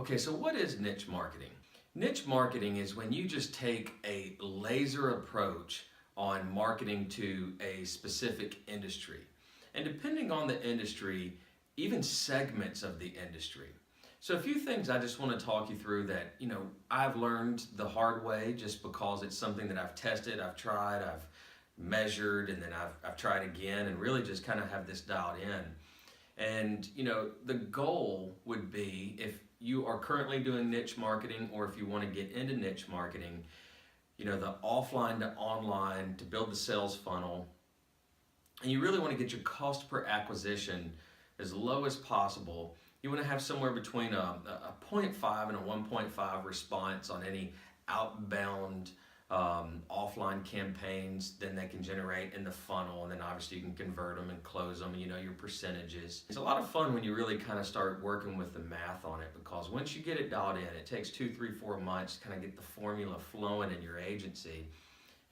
Okay, so what is niche marketing? Niche marketing is when you just take a laser approach on marketing to a specific industry. And depending on the industry, even segments of the industry. So a few things I just want to talk you through that, I've learned the hard way just because it's something that I've tested, I've tried, I've measured, and then I've tried again and really just kind of have this dialed in. And, the goal would be if you are currently doing niche marketing or if you want to get into niche marketing, the offline to online to build the sales funnel. And you really want to get your cost per acquisition as low as possible. You want to have somewhere between a 0.5 and a 1.5 response on any outbound offline campaigns then they can generate in the funnel, and then obviously you can convert them and close them, your percentages. It's a lot of fun when you really kind of start working with the math on it, because once you get it dialed in, it takes 2, 3, 4 months to kind of get the formula flowing in your agency.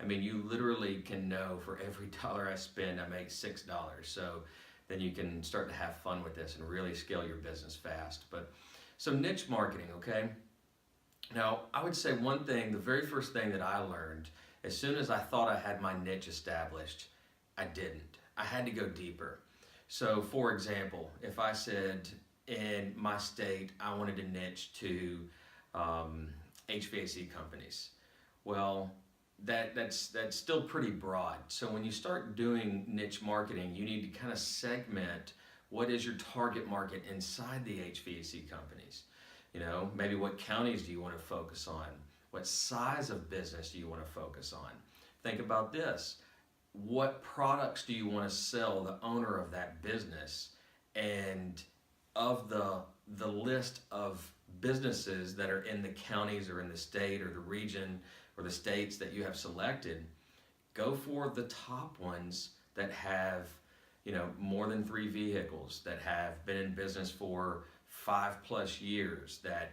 I mean, you literally can know for every dollar I spend, I make $6. So then you can start to have fun with this and really scale your business fast. But so niche marketing, okay? Now, I would say one thing, the very first thing that I learned, as soon as I thought I had my niche established, I didn't. I had to go deeper. So, for example, if I said in my state I wanted to niche to HVAC companies, well, that's still pretty broad. So when you start doing niche marketing, you need to kind of segment what is your target market inside the HVAC companies. Maybe what counties do you want to focus on? What size of business do you want to focus on? Think about this. What products do you want to sell the owner of that business? And of the list of businesses that are in the counties or in the state or the region or the states that you have selected, go for the top ones that have, more than 3 vehicles, that have been in business for 5+ years, that,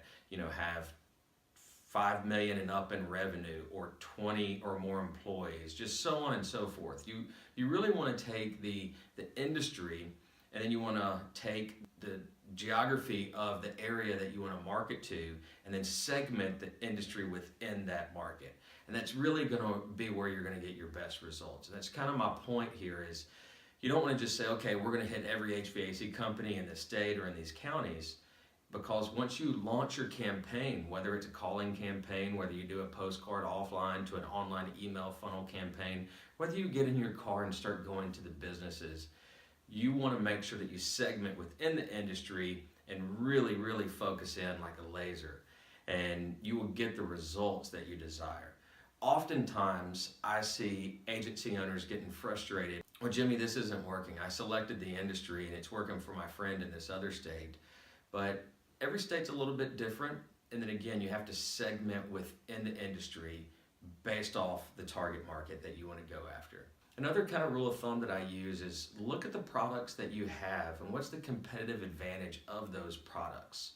have 5 million and up in revenue, or 20 or more employees, just so on and so forth. You really want to take the industry, and then you want to take the geography of the area that you want to market to, and then segment the industry within that market. And that's really going to be where you're going to get your best results. And that's kind of my point here is you don't want to just say, okay, we're going to hit every HVAC company in the state or in these counties, because once you launch your campaign, whether it's a calling campaign, whether you do a postcard offline to an online email funnel campaign, whether you get in your car and start going to the businesses, you want to make sure that you segment within the industry and really, really focus in like a laser, and you will get the results that you desire. Oftentimes, I see agency owners getting frustrated. Well, Jimmy, this isn't working. I selected the industry and it's working for my friend in this other state. But every state's a little bit different. And then again, you have to segment within the industry based off the target market that you want to go after. Another kind of rule of thumb that I use is look at the products that you have and what's the competitive advantage of those products.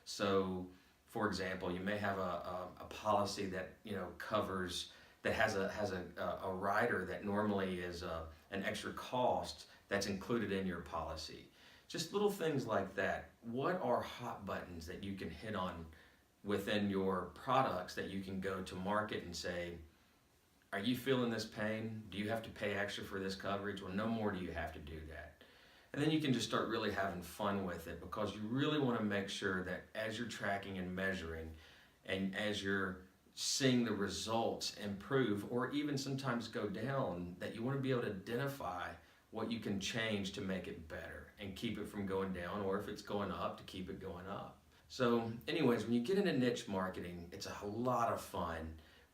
So, for example, you may have a policy that covers, that has a rider that normally is an extra cost that's included in your policy. Just little things like that. What are hot buttons that you can hit on within your products that you can go to market and say, are you feeling this pain? Do you have to pay extra for this coverage? Well, no more do you have to do that. And then you can just start really having fun with it, because you really want to make sure that as you're tracking and measuring, and as you're seeing the results improve or even sometimes go down, that you want to be able to identify what you can change to make it better and keep it from going down, or if it's going up, to keep it going up. So anyways, when you get into niche marketing, it's a lot of fun,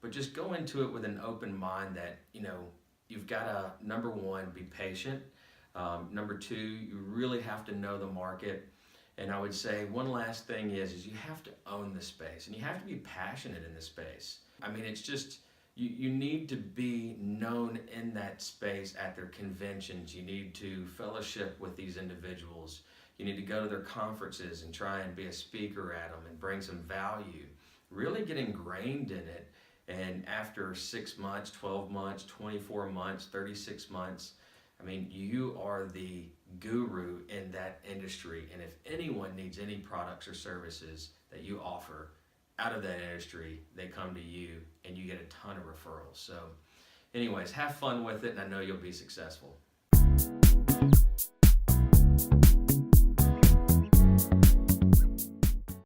but just go into it with an open mind that, you've got to, number one, be patient. Number two, you really have to know the market. And I would say one last thing is you have to own the space, and you have to be passionate in the space. I mean, it's just, you need to be known in that space at their conventions. You need to fellowship with these individuals. You need to go to their conferences and try and be a speaker at them and bring some value. Really get ingrained in it. And after 6 months, 12 months, 24 months, 36 months, I mean, you are the guru in that industry, and if anyone needs any products or services that you offer out of that industry, they come to you and you get a ton of referrals. So anyways, have fun with it, and I know you'll be successful.